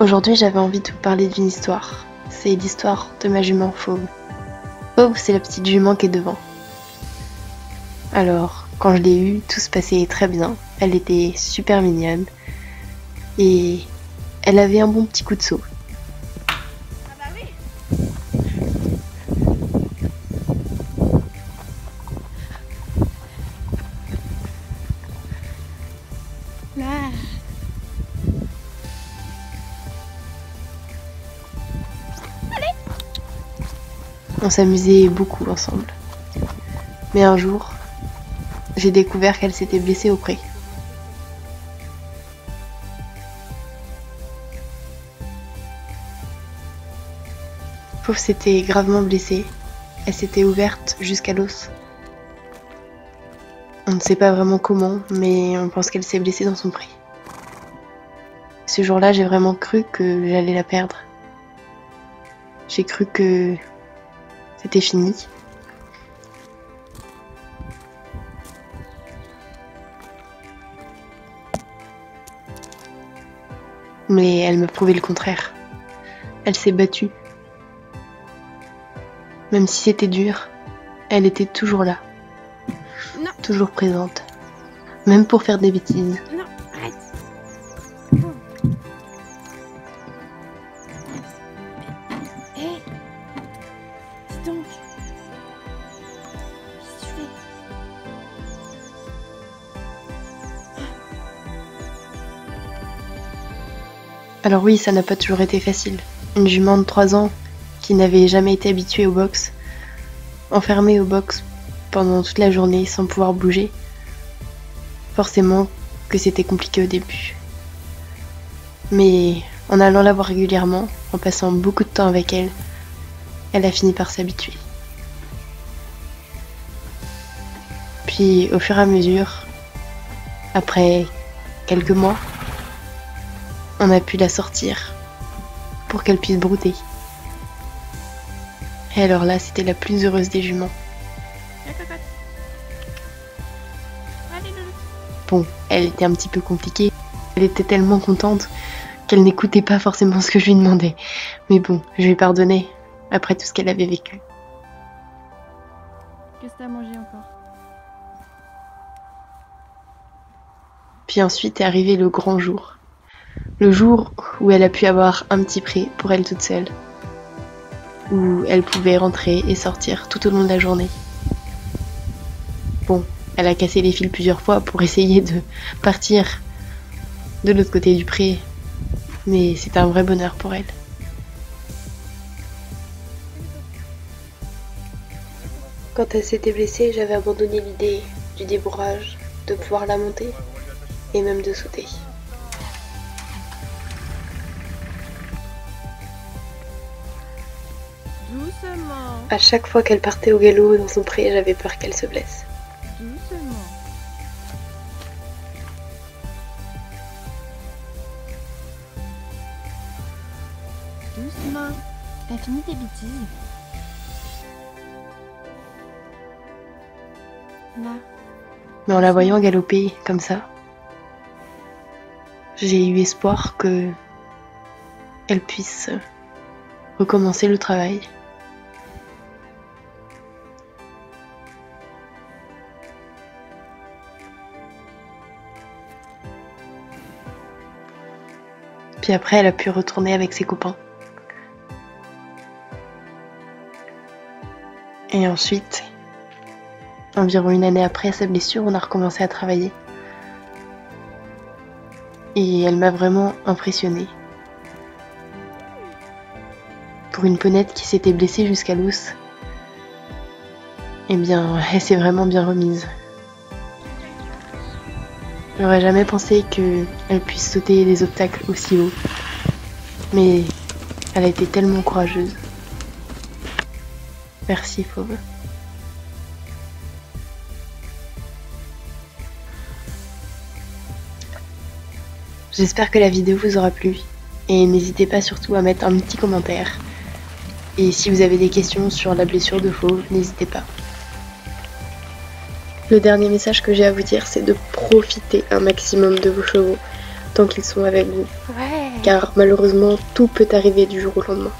Aujourd'hui, j'avais envie de vous parler d'une histoire. C'est l'histoire de ma jument Fauve. Fauve, c'est la petite jument qui est devant. Alors, quand je l'ai eue, tout se passait très bien. Elle était super mignonne. Et elle avait un bon petit coup de seau. Ah bah oui. Là. On s'amusait beaucoup ensemble. Mais un jour, j'ai découvert qu'elle s'était blessée au pré. Fauve s'était gravement blessée. Elle s'était ouverte jusqu'à l'os. On ne sait pas vraiment comment, mais on pense qu'elle s'est blessée dans son pré. Ce jour-là, j'ai vraiment cru que j'allais la perdre. J'ai cru que c'était fini. Mais elle m'a prouvé le contraire. Elle s'est battue. Même si c'était dur, elle était toujours là. Non. Toujours présente. Même pour faire des bêtises. Non, arrête. Hé, dis donc. Qu'est-ce que tu fais? Alors oui, ça n'a pas toujours été facile. Une jument de 3 ans qui n'avait jamais été habituée au box, enfermée au box pendant toute la journée sans pouvoir bouger, forcément que c'était compliqué au début. Mais en allant la voir régulièrement, en passant beaucoup de temps avec elle, elle a fini par s'habituer. Puis au fur et à mesure, après quelques mois, on a pu la sortir pour qu'elle puisse brouter. Et alors là, c'était la plus heureuse des juments. La cocotte. Allez, loulou. Bon, elle était un petit peu compliquée. Elle était tellement contente qu'elle n'écoutait pas forcément ce que je lui demandais. Mais bon, je lui ai pardonné après tout ce qu'elle avait vécu. Qu'est-ce que t'as mangé encore? Puis ensuite est arrivé le grand jour. Le jour où elle a pu avoir un petit pré pour elle toute seule. Où elle pouvait rentrer et sortir tout au long de la journée. Bon, elle a cassé les fils plusieurs fois pour essayer de partir de l'autre côté du pré, mais c'était un vrai bonheur pour elle. Quand elle s'était blessée, j'avais abandonné l'idée du débourrage, de pouvoir la monter et même de sauter. Doucement. À chaque fois qu'elle partait au galop dans son pré, j'avais peur qu'elle se blesse. Doucement. Doucement. T'as fini tes bêtises? Là. Mais en la voyant galoper comme ça, j'ai eu espoir que elle puisse recommencer le travail. Puis après, elle a pu retourner avec ses copains. Et ensuite, environ une année après sa blessure, on a recommencé à travailler. Et elle m'a vraiment impressionnée. Pour une ponette qui s'était blessée jusqu'à l'os, eh bien, elle s'est vraiment bien remise. J'aurais jamais pensé qu'elle puisse sauter des obstacles aussi hauts. Mais elle a été tellement courageuse. Merci Fauve. J'espère que la vidéo vous aura plu. Et n'hésitez pas surtout à mettre un petit commentaire. Et si vous avez des questions sur la blessure de Fauve, n'hésitez pas. Le dernier message que j'ai à vous dire, c'est de profiter un maximum de vos chevaux tant qu'ils sont avec vous. Ouais. car malheureusement tout peut arriver du jour au lendemain.